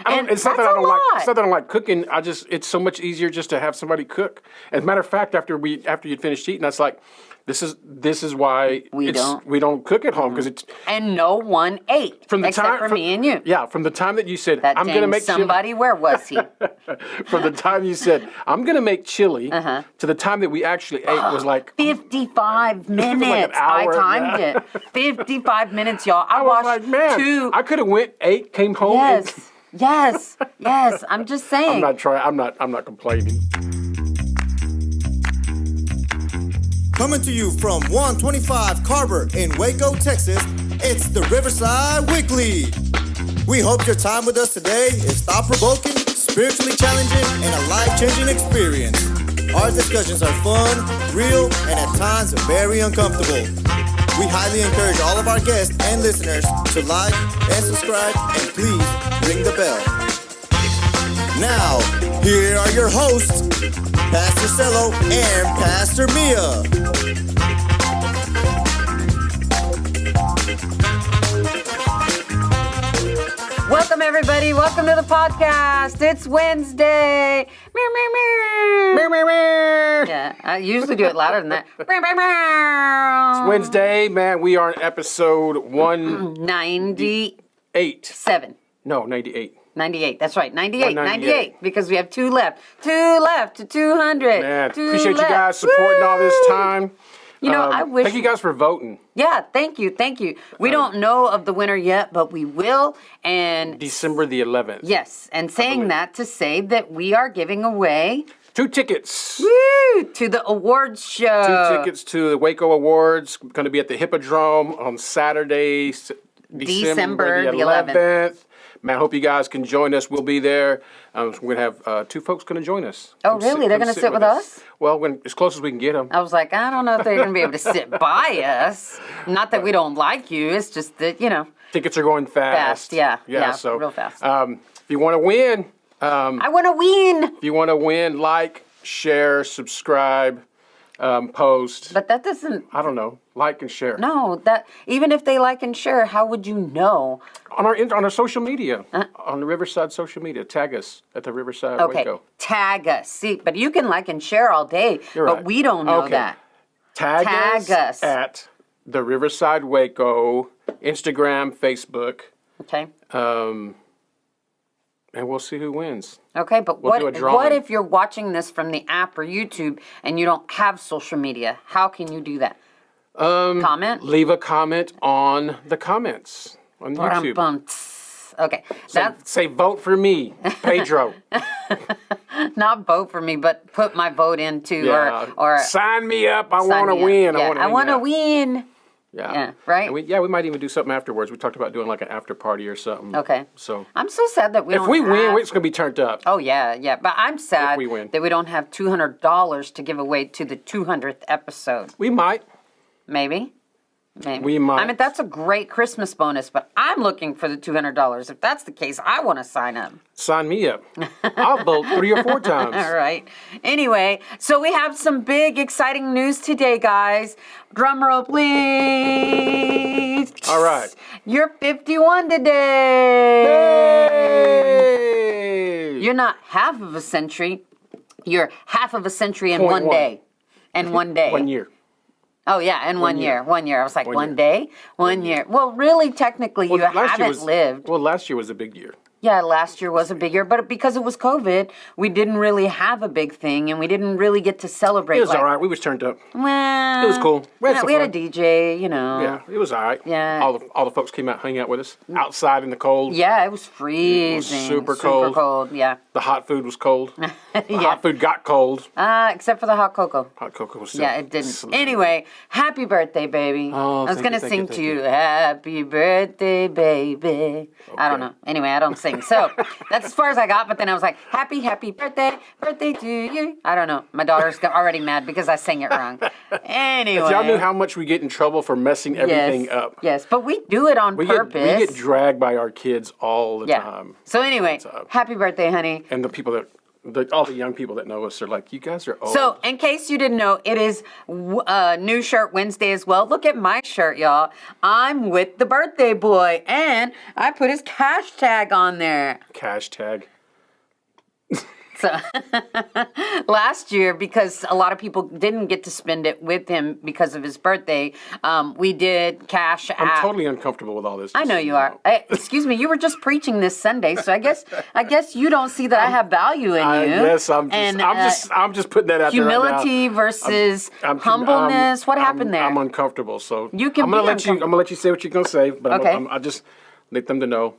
It's not that I don't like. It's not that I don't like cooking. It's so much easier just to have somebody cook. As a matter of fact, after you'd finished eating, that's like, this is why we don't cook at home because it's. And no one ate except for me and you. Yeah, from the time that you said I'm going to make somebody, where was he? From the time you said I'm going to make chili to the time that we actually ate was like 55 minutes. Like an hour, I timed it. 55 minutes, y'all. I was like, man, I could have went, ate, came home. Yes. I'm just saying. I'm not complaining. Coming to you from 125 Carver in Waco, Texas, it's the Riverside Weekly. We hope your time with us today is thought-provoking, spiritually challenging, and a life-changing experience. Our discussions are fun, real, and at times very uncomfortable. We highly encourage all of our guests and listeners to like and subscribe, and please ring the bell. Now, here are your hosts, Pastor Cello and Pastor Mia. Welcome, everybody. Welcome to the podcast. It's Wednesday. Yeah, I usually do it louder than that. It's Wednesday, man. We are on episode 198. 7. No, 98. 98, that's right, 98, because we have 2 left. 2 left to 200. Man, appreciate you guys supporting all this time. You know, I wish... Thank you guys for voting. Yeah, thank you. We don't know of the winner yet, but we will, and... December the 11th. Yes, and saying that to say that we are giving away... 2 tickets. Woo! To the awards show. 2 tickets to the Waco Awards. Going to be at the Hippodrome on Saturday, December the 11th. Man, I hope you guys can join us. We'll be there. We're going to have 2 folks going to join us. Oh, really? They're going to sit with us? Well, as close as we can get them. I was like, I don't know if they're going to be able to sit by us. Not that we don't like you. It's just that, you know. Tickets are going fast. Yeah, so, real fast. If you want to win. I want to win. If you want to win, like, share, subscribe, post. But that doesn't... I don't know. Like and share. No, even if they like and share, how would you know? On our social media, on the Riverside social media, tag us at the Riverside Waco. Tag us. See, but you can like and share all day, but we don't know that. Tag us at the Riverside Waco, Instagram, Facebook. Okay. And we'll see who wins. Okay, but what if you're watching this from the app or YouTube and you don't have social media? How can you do that? Comment? Leave a comment on the comments on YouTube. Okay. Say vote for me, Pedro. Not vote for me, but put my vote in too, or sign me up. I want to win. Yeah, I want to win. Yeah. Right? And we might even do something afterwards. We talked about doing like an after party or something. Okay. So I'm so sad that if we win, it's going to be turned up. Oh, yeah. But I'm sad that we don't have $200 to give away to the 200th episode. We might. Maybe. We might. I mean, that's a great Christmas bonus, but I'm looking for the $200. If that's the case, I want to sign up. Sign me up. I'll vote 3 or 4 times. All right. Anyway, so we have some big, exciting news today, guys. Drum roll, please. All right. You're 51 today. Yay! You're not half of a century. You're half of a century in one day. And 1 day. 1 year. Oh, yeah, in 1 year. 1 year. I was like, 1 day? 1 year. Well, really, technically, you haven't lived. Well, last year was a big year. Yeah, last year was a big year, but because it was COVID, we didn't really have a big thing, and we didn't really get to celebrate. It was all right. We was turned up. Well, it was cool. We had a DJ, you know. Yeah, it was all right. Yeah. All the folks came out, hung out with us outside in the cold. Yeah, it was freezing. It was super cold. Yeah. The hot food was cold. The hot food got cold. Except for the hot cocoa. Hot cocoa was still. Yeah, it didn't. Anyway, happy birthday, baby. Oh, I was going to sing to you, happy birthday, baby. Okay. I don't know. Anyway, I don't sing. So, that's as far as I got, but then I was like, happy birthday to you. I don't know. My daughter's already mad because I sang it wrong. Anyway. If y'all knew how much we get in trouble for messing everything up. Yes, but we do it on purpose. We get dragged by our kids all the time. So anyway, happy birthday, honey. And the people that all the young people that know us are like, you guys are old. So, in case you didn't know, it is New Shirt Wednesday as well. Look at my shirt, y'all. I'm with the birthday boy, and I put his cash tag on there. Cash tag. So last year, because a lot of people didn't get to spend it with him because of his birthday, we did Cash App. I'm totally uncomfortable with all this. I know you are. Excuse me, you were just preaching this Sunday, so I guess you don't see that I have value in you. Yes, I'm just putting that out there right now. Humility versus humbleness. What happened there? I'm uncomfortable, so You can I'm gonna be let you. I'm gonna let you say what you're gonna say, but Okay. I just let them to know.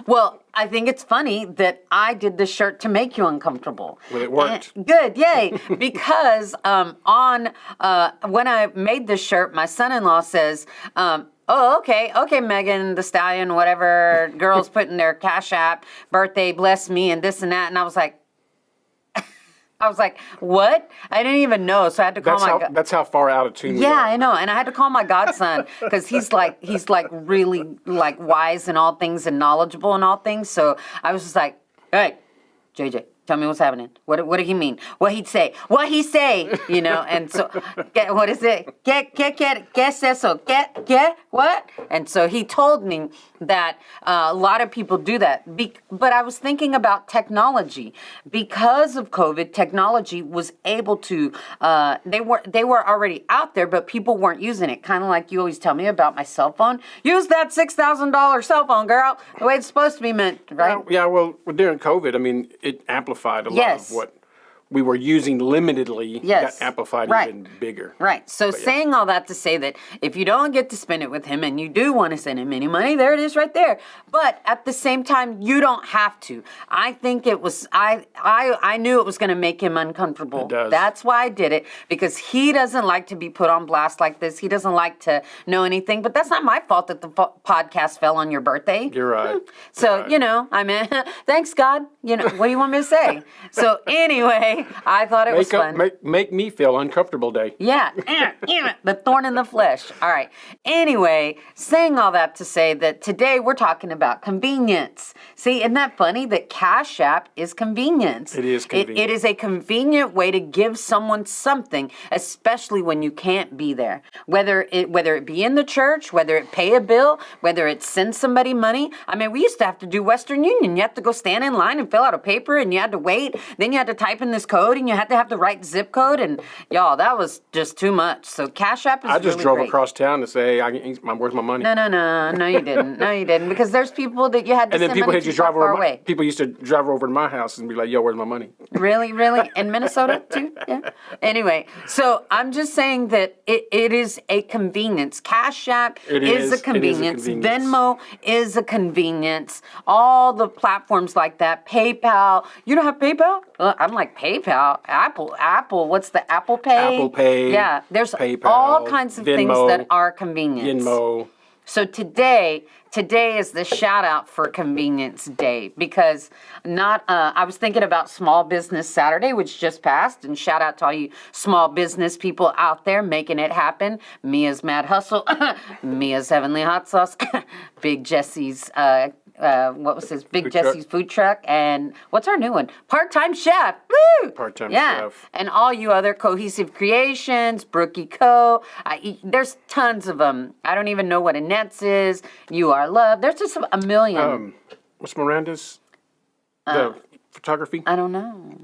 Well, I think it's funny that I did this shirt to make you uncomfortable. Well, it worked. Good, yay! Because when I made this shirt, my son-in-law says, "Oh, okay, Megan the Stallion, whatever, girls putting their Cash App, birthday, bless me, and this and that," and I was like, what? I didn't even know, so I had to call That's how far out of tune we Yeah, are. I know, and I had to call my godson because he's like really like wise in all things and knowledgeable in all things. So I was just like, "Hey, JJ, tell me what's happening. What did he mean? What he say? You know?" And so, what is it? ¿Qué es eso? ¿Qué? What? And so he told me that a lot of people do that. But I was thinking about technology. Because of COVID, technology was able to, they were already out there, but people weren't using it. Kind of like you always tell me about my cell phone. Use that $6,000 cell phone, girl, the way it's supposed to be meant, right? Yeah, well, during COVID, I mean, it amplified a lot of what we were using limitedly. Yes. That amplified Right. even bigger. Right. So saying all that to say that if you don't get to spend it with him and you do want to send him any money, there it is right there. But at the same time, you don't have to. I think it was, I knew it was going to make him uncomfortable. It does. That's why I did it, because he doesn't like to be put on blast like this. He doesn't like to know anything, but that's not my fault that the podcast fell on your birthday. You're right. So, you know, I mean, thanks God. You know, what do you want me to say? So anyway, I thought it was fun. Make me feel uncomfortable day. Yeah, the thorn in the flesh. All right. Anyway, saying all that to say that today we're talking about convenience. See, isn't that funny that Cash App is convenience? It is convenient. It is a convenient way to give someone something, especially when you can't be there. Whether it be in the church, whether it pay a bill, whether it send somebody money. I mean, we used to have to do Western Union. You have to go stand in line and fill out a paper, and you had to wait. Then you had to type in this code, and you had to have the right zip code, and y'all, that was just too much. So Cash App is I just really drove great. across town to say, "Hey, where's my money?" No, you didn't. No, you didn't, because there's people that you had to And then send people money had to to drive far over. away. People used to drive over to my house and be like, "Yo, where's my money?" Really? In Minnesota too? Yeah. Anyway, so I'm just saying that it is a convenience. Cash App is a convenience. Venmo is a convenience. All the platforms like that. PayPal. You don't have PayPal? I'm like, PayPal? Apple. What's the Apple Pay? Apple Pay. Yeah. There's PayPal, all kinds of things Venmo, that are convenience. Venmo. So today is the shout out for Convenience Day, because I was thinking about Small Business Saturday, which just passed, and shout out to all you small business people out there making it happen. Mia's Mad Hustle, Mia's Heavenly Hot Sauce, Big Jesse's Big Jesse's food truck, and what's our new one? Part-Time Chef. Woo! Part-Time yeah. Chef. And all you other Cohesive Creations, Brookie Co. There's tons of them. I don't even know what Annette's is. You Are Love. There's just a million. What's Miranda's? The photography? I don't know.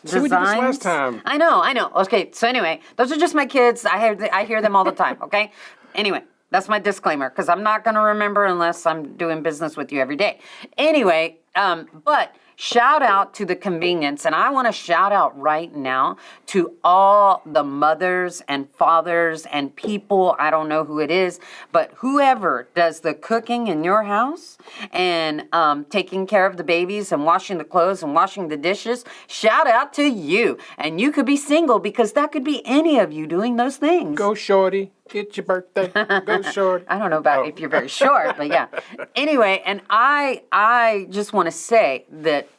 See, we did this last time. I know. Okay, so anyway, those are just my kids. I hear them all the time, okay? Anyway, that's my disclaimer, because I'm not going to remember unless I'm doing business with you every day. Anyway, but shout out to the convenience, and I want to shout out right now to all the mothers and fathers and people, I don't know who it is, but whoever does the cooking in your house and taking care of the babies and washing the clothes and washing the dishes, shout out to you. And you could be single, because that could be any of you doing those things. Go shorty, it's your birthday. Go shorty. I don't know about if you're very short, but yeah. Anyway, and I just want to say that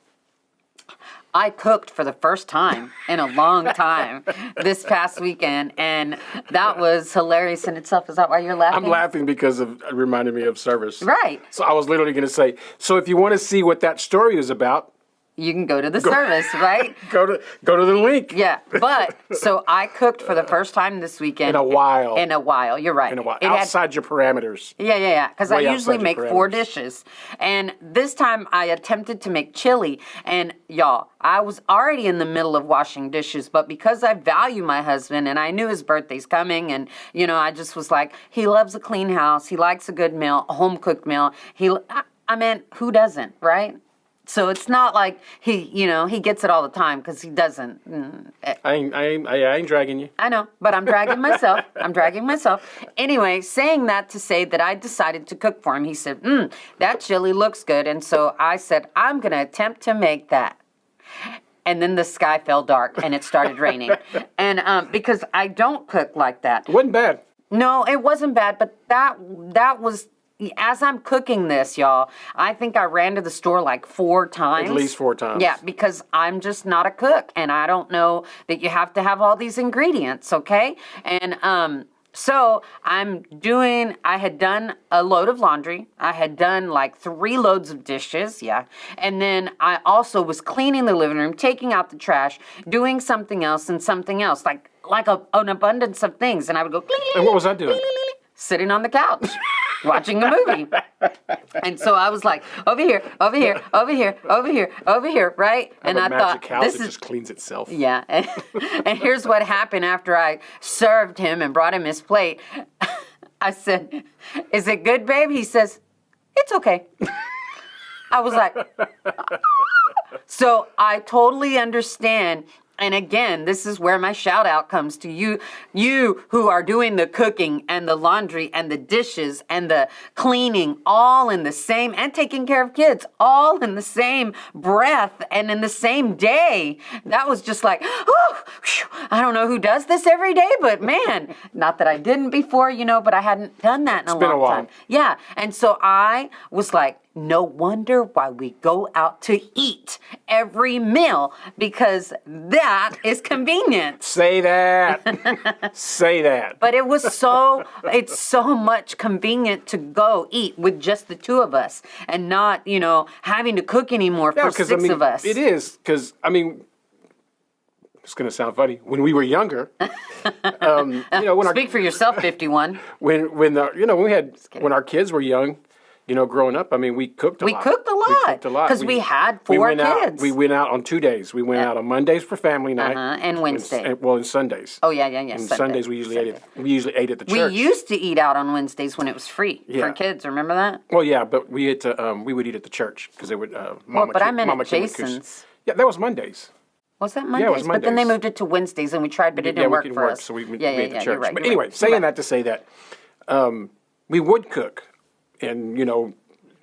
I cooked for the first time in a long time this past weekend, and that was hilarious in itself. Is that why you're laughing? I'm laughing because it reminded me of service. Right. So I was literally going to say, so if you want to see what that story is about, You can go to the service, right? Go to the link. Yeah, but so I cooked for the first time this weekend. In a while. You're right. In a while. Outside your parameters. Yeah. Because I Way usually outside make your 4 parameters. dishes. And this time I attempted to make chili. And y'all, I was already in the middle of washing dishes, but because I value my husband and I knew his birthday's coming, and, I just was like, he loves a clean house. He likes a good meal, a home-cooked meal. I mean, who doesn't, right? So it's not like he gets it all the time, because he doesn't. I ain't dragging you. I know, but I'm dragging myself. Anyway, saying that to say that I decided to cook for him. He said, that chili looks good. And so I said, I'm going to attempt to make that. And then the sky fell dark and it started raining. And because I don't cook like that. It wasn't bad. No, it wasn't bad, but that was... As I'm cooking this, y'all, I think I ran to the store like 4 times. At least 4 times. Yeah, because I'm just not a cook, and I don't know that you have to have all these ingredients, okay? And so I had done a load of laundry. I had done like 3 loads of dishes, yeah. And then I also was cleaning the living room, taking out the trash, doing something else and something else, like an abundance of things. And I would go, and what was I doing? Sitting on the couch. Watching a movie. And so I was like, over here, right? And I thought, this just cleans itself. Yeah. And here's what happened after I served him and brought him his plate. I said, is it good, babe? He says, it's okay. I was like, so I totally understand. And again, this is where my shout out comes to you who are doing the cooking and the laundry and the dishes and the cleaning all in the same, and taking care of kids all in the same breath and in the same day. That was just like, I don't know who does this every day, but man, not that I didn't before, but I hadn't done that in a long time. Yeah. And so I was like, no wonder why we go out to eat every meal, because that is convenient. Say that. Say that. But it's so much convenient to go eat with just the 2 of us and not, having to cook anymore for 6 of us. It is, because, it's going to sound funny. When we were younger, Speak for yourself, 51. When our kids were young, growing up, we cooked a lot. We cooked a lot. Because we had 4 kids. We went out on 2 days. We went out on Mondays for family night. And Wednesday. And Sundays. Oh, yeah. And Sundays we usually ate at the church. We used to eat out on Wednesdays when it was free for kids. Remember that? Well, yeah, but we would eat at the church because they would. I meant at Jason's. Yeah, that was Mondays. Was that Mondays? Yeah, it was Mondays. But then they moved it to Wednesdays, and we tried, but it didn't work for us. So we made the church. Right, but anyway, saying that to say that we would cook, and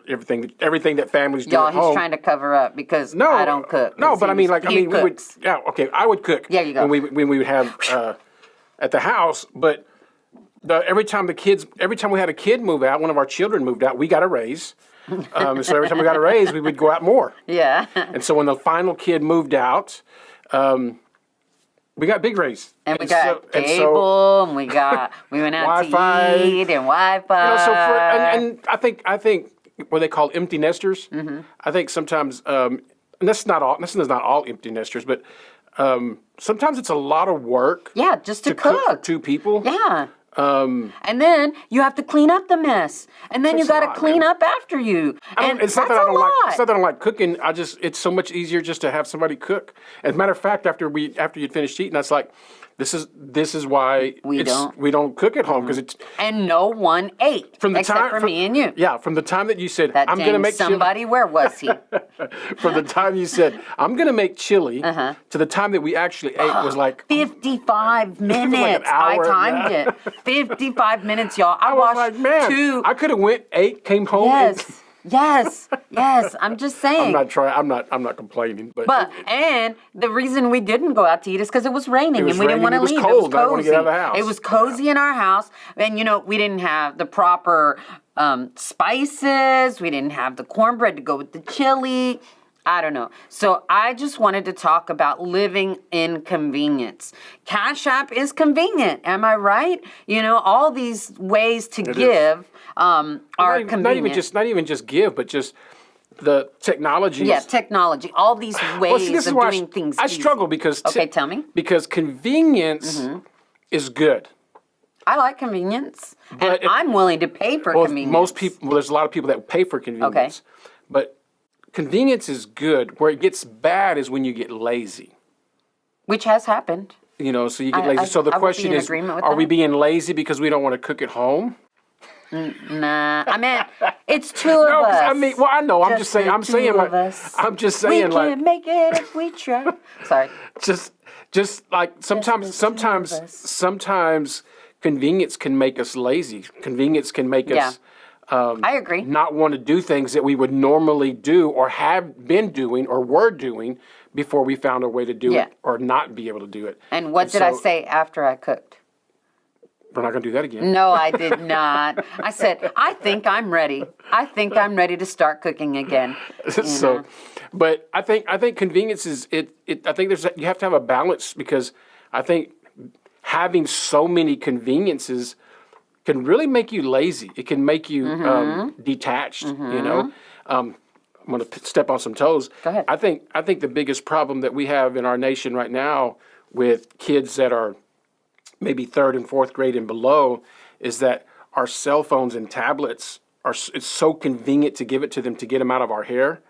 everything that families do Y'all, at home. he's trying to cover up because I don't cook. No, but we would. Yeah, okay, I would cook. Yeah, you go. When we would have at the house, but every time we had a kid move out, one of our children moved out, we got a raise. So every time we got a raise, we would go out more. Yeah. And so when the final kid moved out, we got big raise. And we got cable, and we went out Wi-Fi, to eat, and Wi-Fi. And I think what they call empty nesters. Mm-hmm. I think sometimes, and this is not all empty nesters, but sometimes it's a lot of work. Yeah, just to cook for 2 people. Yeah. And then you have to clean up the mess, and then you got to clean up after you. And it's not that I don't like cooking. It's so much easier just to have somebody cook. As a matter of fact, after you'd finished eating, that's like, this is why we don't cook at home, because it's, and no one ate except for me and you. Yeah, from the time that you said that I'm going to make somebody chili, where was he? From the time you said I'm going to make chili to the time that we actually ate was like 55 minutes. Like an hour, I timed it. 55 minutes, y'all. I was watched like, man, 2. I could have went, ate, came home. Yes. I'm just saying. I'm not complaining, and the reason we didn't go out to eat is because it was raining and we didn't want to leave. Cold. It was cozy. I want to get out of the house. It was cozy in our house, and we didn't have the proper spices. We didn't have the cornbread to go with the chili. I don't know. So I just wanted to talk about living in convenience. Cash App is convenient. Am I right? All these ways to give are convenient. Not even just give, but just the technology. Yeah, technology. All these ways of doing things. I struggle because okay, tell me. Because convenience is good. I like convenience, and I'm willing to pay for convenience. Most people, there's a lot of people that pay for convenience, but convenience is good. Where it gets bad is when you get lazy. Which has happened. So you get lazy. So the question is, are we being lazy because we don't want to cook at home? Nah, I mean, it's two of us. I mean, well, I know. I'm just saying. I'm saying. We can't make it if we try. Sorry. Just like sometimes convenience can make us lazy. Convenience can make us. I agree. Not want to do things that we would normally do or have been doing or were doing before we found a way to do it or not be able to do it. And what did I say after I cooked? We're not going to do that again. No, I did not. I said, I think I'm ready. I think I'm ready to start cooking again. But I think convenience is I think you have to have a balance, because I think having so many conveniences can really make you lazy. It can make you detached. I'm going to step on some toes. Go ahead. I think the biggest problem that we have in our nation right now with kids that are maybe 3rd and 4th grade and below is that our cell phones and tablets it's so convenient to give it to them to get them out of our hair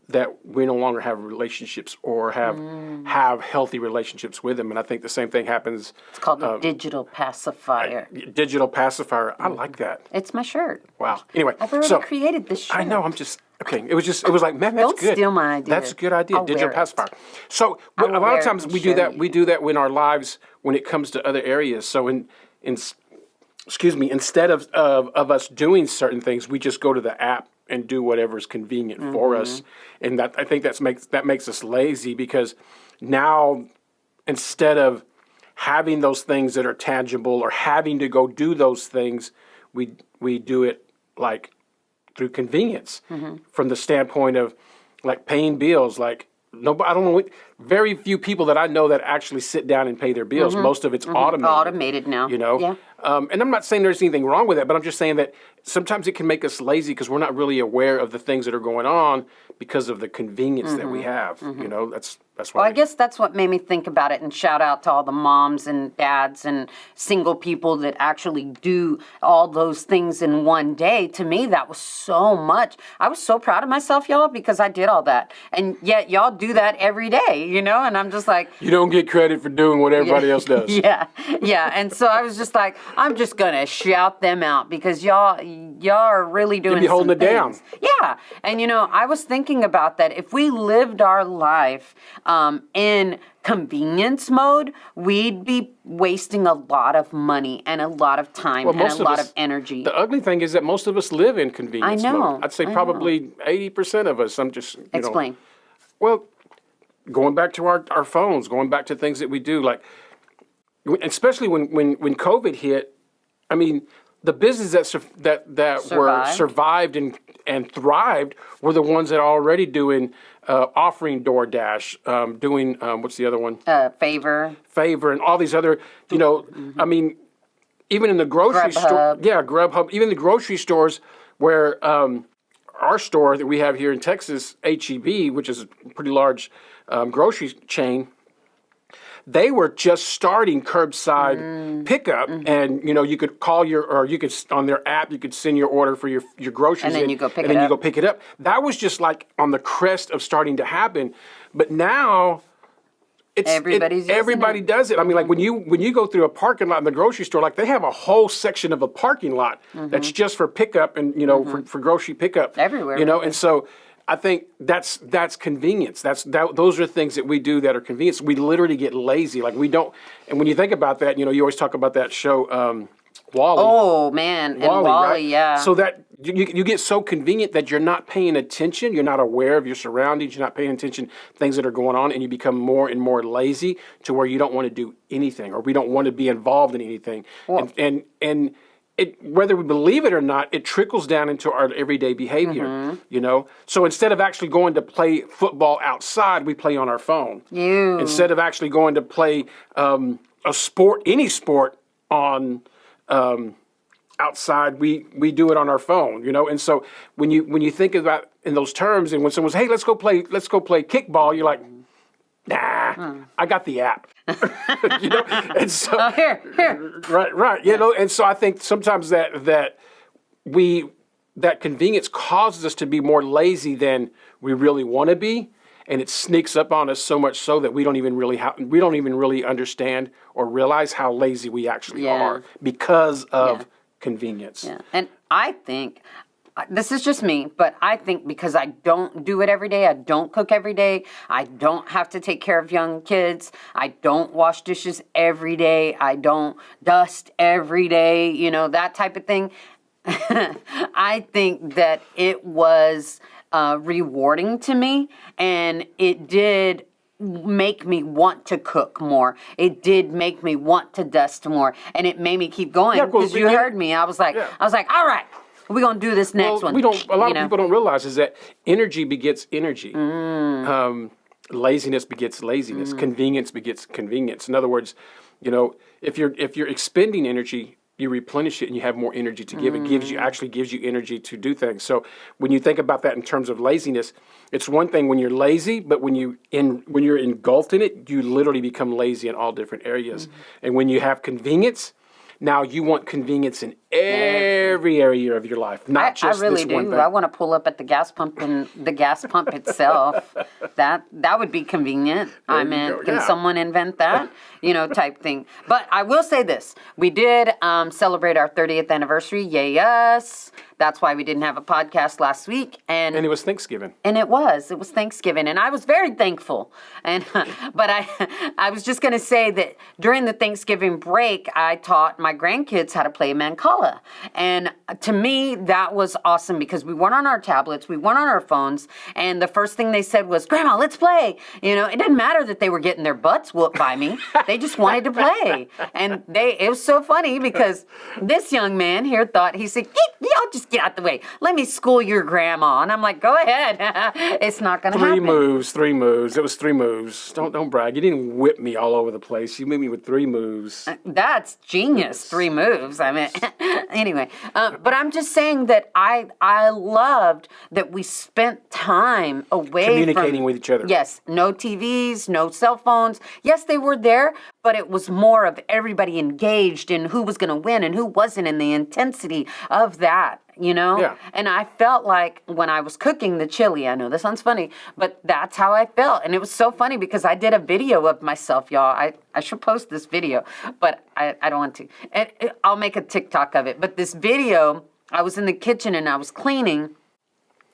that we no longer have relationships or have healthy relationships with them. And I think the same thing happens. It's called the digital pacifier. Digital pacifier. I like that. It's my shirt. Wow. Anyway, I've already created this shirt. I know. Okay. It was like, man, that's Don't good. steal my idea. That's a good idea. I'll Digital wear it. pacifier. So a lot of times we do that. We do that in our lives when it comes to other areas. So instead of us doing certain things, we just go to the app and do whatever's convenient for us. And I think that makes us lazy, because now instead of having those things that are tangible or having to go do those things, we do it like through convenience from the standpoint of like paying bills. Like I don't know, very few people that I know that actually sit down and pay their bills. Most of it's automated. Automated now. Yeah. And I'm not saying there's anything wrong with it, but I'm just saying that sometimes it can make us lazy because we're not really aware of the things that are going on because of the convenience that we have. That's why. Well, I guess that's what made me think about it, and shout out to all the moms and dads and single people that actually do all those things in one day. To me, that was so much. I was so proud of myself, y'all, because I did all that. And yet y'all do that every day, and I'm just like... You don't get credit for doing what everybody else does. Yeah. And so I was just like, I'm just going to shout them out, because y'all are really doing be holding some it down. things. Yeah. And, I was thinking about that. If we lived our life in convenience mode, we'd be wasting a lot of money and a lot of time and a lot of energy. The ugly thing is that most of us live in convenience mode. I'd say probably 80% of us. I'm just, Explain. Well, going back to our phones, going back to things that we do, like, especially when COVID hit, I mean, the businesses that were survived and thrived were the ones that are already doing offering DoorDash, doing what's the other one? Favor, and all these other, I mean, even in the grocery store, Grubhub, even the grocery stores where our store that we have here in Texas, HEB, which is a pretty large grocery chain. They were just starting curbside pickup, and you could call you could on their app, you could send your order for your groceries, and then you go pick it up. That was just like on the crest of starting to happen, but now everybody does it. I mean, like when you go through a parking lot in the grocery store, like they have a whole section of a parking lot that's just for pickup and for grocery pickup everywhere. And so. I think that's convenience. Those are things that we do that are convenience. We literally get lazy. Like we don't. And when you think about that, you always talk about that show, Wall-E. Oh man, Wall-E, right? yeah. So that you get so convenient that you're not paying attention. You're not aware of your surroundings. You're not paying attention to things that are going on, and you become more and more lazy to where you don't want to do anything, or we don't want to be involved in anything. Well, and whether we believe it or not, it trickles down into our everyday behavior, So instead of actually going to play football outside, we play on our phone. Instead of actually going to play a sport, any sport on outside, we do it on our phone, And so when you think about in those terms. And when someone's, hey, let's go play kickball, you're like, nah, I got the app. You know, and so here. right. You know, and so I think sometimes that convenience causes us to be more lazy than we really want to be, and it sneaks up on us so much so that we don't even really understand or realize how lazy we actually are because of convenience. Yeah, and I think. This is just me, but I think because I don't do it every day, I don't cook every day, I don't have to take care of young kids, I don't wash dishes every day, I don't dust every day, you know, that type of thing. I think that it was rewarding to me, and it did make me want to cook more. It did make me want to dust more, and it made me keep going because you heard me. I was like, all right. We're going to do this next one. A lot of people don't realize is that energy begets energy. Laziness begets laziness. Convenience begets convenience. In other words, you know, if you're expending energy, you replenish it and you have more energy to give. It gives you energy to do things. So when you think about that in terms of laziness, it's one thing when you're lazy, but when you're engulfed in it, you literally become lazy in all different areas. And when you have convenience, now you want convenience in every area of your life, not just I really this one do. thing. I want to pull up at the gas pump and the gas pump itself. That would be convenient. Can someone invent that? You know, type thing. But I will say this: we did celebrate our 30th anniversary. Yay us! That's why we didn't have a podcast last week, and it was Thanksgiving. And it was Thanksgiving, and I was very thankful. And but I was just going to say that during the Thanksgiving break, I taught my grandkids how to play Mancala, and to me that was awesome because we weren't on our tablets, we weren't on our phones, and the first thing they said was, "Grandma, let's play." You know, it didn't matter that they were getting their butts whooped by me; they just wanted to play, and it was so funny because this young man here he said, "Y'all just get out the way. Let me school your grandma." And I'm like, go ahead. It's not going to happen. Three moves. It was 3 moves. Don't brag. You didn't whip me all over the place. You made me with 3 moves. That's genius. 3 moves. I mean, anyway. But I'm just saying that I loved that we spent time away communicating with each other. Yes. No TVs, no cell phones. Yes, they were there, but it was more of everybody engaged in who was going to win and who wasn't, and the intensity of that. You know? Yeah. And I felt like when I was cooking the chili, I know this sounds funny, but that's how I felt. And it was so funny because I did a video of myself, y'all. I should post this video, but I don't want to. I'll make a TikTok of it. But this video, I was in the kitchen and I was cleaning.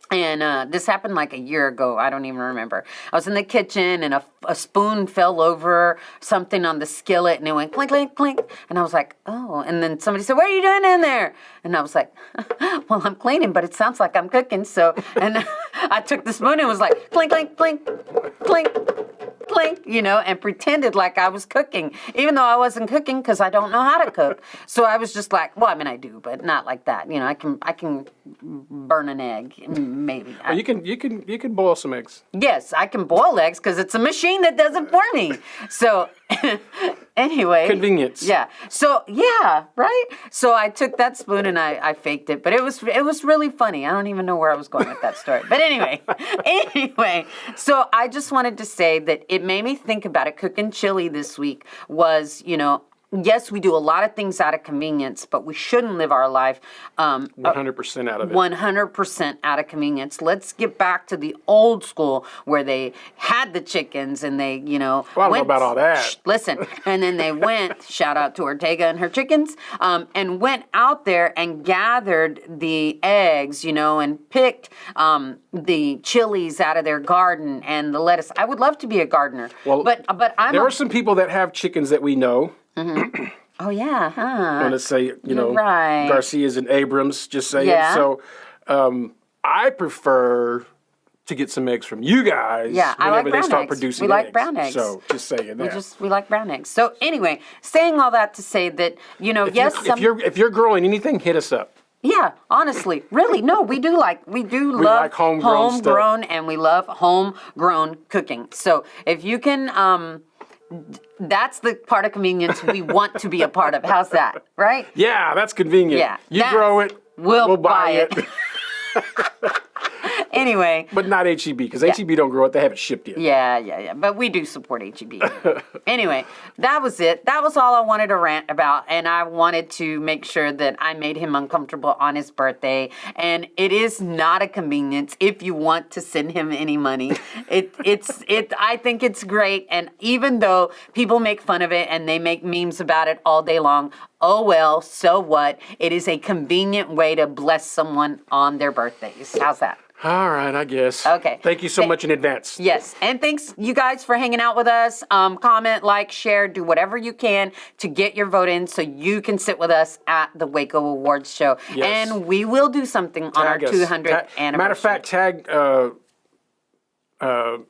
And this happened like a year ago. I don't even remember. I was in the kitchen and a spoon fell over something on the skillet and it went clink, clink, clink. And I was like, oh. And then somebody said, what are you doing in there? And I was like, well, I'm cleaning, but it sounds like I'm cooking. So, and I took the spoon and was like, clink, clink, clink, clink, clink, you know, and pretended like I was cooking, even though I wasn't cooking because I don't know how to cook. So I was just like, well, I mean, I do, but not like that. You know, I can burn an egg, maybe. Well, you can boil some eggs. Yes, I can boil eggs because it's a machine that does it for me. So anyway. Convenience. Yeah. So, yeah, right? So I took that spoon and I faked it, but it was really funny. I don't even know where I was going with that story. But anyway, so I just wanted to say that it made me think about it. Cooking chili this week was, you know, yes, we do a lot of things out of convenience, but we shouldn't live our life 100% out of it. 100% out of convenience. Let's get back to the old school where they had the chickens and they, you know. Well, I don't know about all that. Listen, and then they went, shout out to Ortega and her chickens, and went out there and gathered the eggs, you know, and picked the chilies out of their garden and the lettuce. I would love to be a gardener. Well, but there are some people that have chickens that we know. Mm-hmm. Oh, yeah, huh? I want to say, you know, right. Garcias and Abrams, just saying. Yeah. So I prefer to get some eggs from you guys whenever they start producing eggs. We like brown eggs. So just saying that. We like brown eggs. So anyway, saying all that to say that, you know, if you're growing anything, hit us up. Yeah, honestly, really, no, we love like homegrown and we love homegrown cooking. So if you can, that's the part of convenience we want to be a part of. How's that, right? Yeah, that's convenient. Yeah, you grow it, we'll buy it. Anyway. But not HEB, because HEB don't grow it. They haven't shipped yet. Yeah. But we do support HEB. Anyway, that was it. That was all I wanted to rant about. And I wanted to make sure that I made him uncomfortable on his birthday. And it is not a convenience if you want to send him any money. I think it's great. And even though people make fun of it and they make memes about it all day long, oh well, so what? It is a convenient way to bless someone on their birthdays. How's that? All right, I guess. Okay. Thank you so much in advance. Yes, and thanks you guys for hanging out with us. Comment, like, share, do whatever you can to get your vote in so you can sit with us at the Waco Awards show. Yes. And we will do something on our 200th anniversary. Matter of fact, tag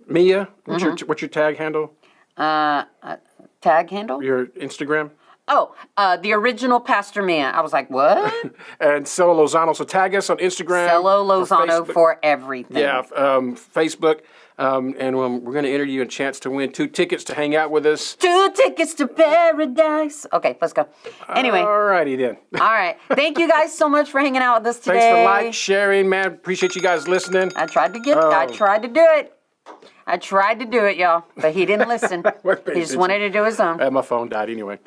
Mia. What's your tag handle? Tag handle? Your Instagram? Oh, the original Pastor Mia. I was like, what? And Celo Lozano. So tag us on Instagram. Celo Lozano for everything. Yeah, Facebook. And we're going to enter you a chance to win 2 tickets to hang out with us. 2 tickets to paradise. Okay, let's go. Anyway. All righty then. All right. Thank you guys so much for hanging out with us today. Thanks for sharing, man. Appreciate you guys listening. I tried to do it. I tried to do it, y'all, but he didn't listen. He just wanted to do his own. My phone died anyway.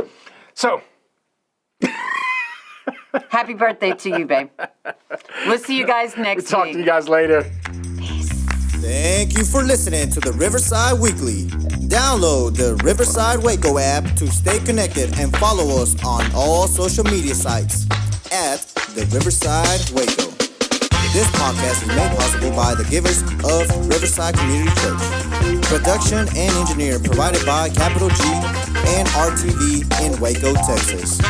So. Happy birthday to you, babe. We'll see you guys next week. Talk to you guys later. Thank you for listening to the Riverside Weekly. Download the Riverside Waco app to stay connected and follow us on all social media sites at the Riverside Waco. This podcast is made possible by the givers of Riverside Community Church. Production and engineer provided by Capital G and RTV in Waco, Texas.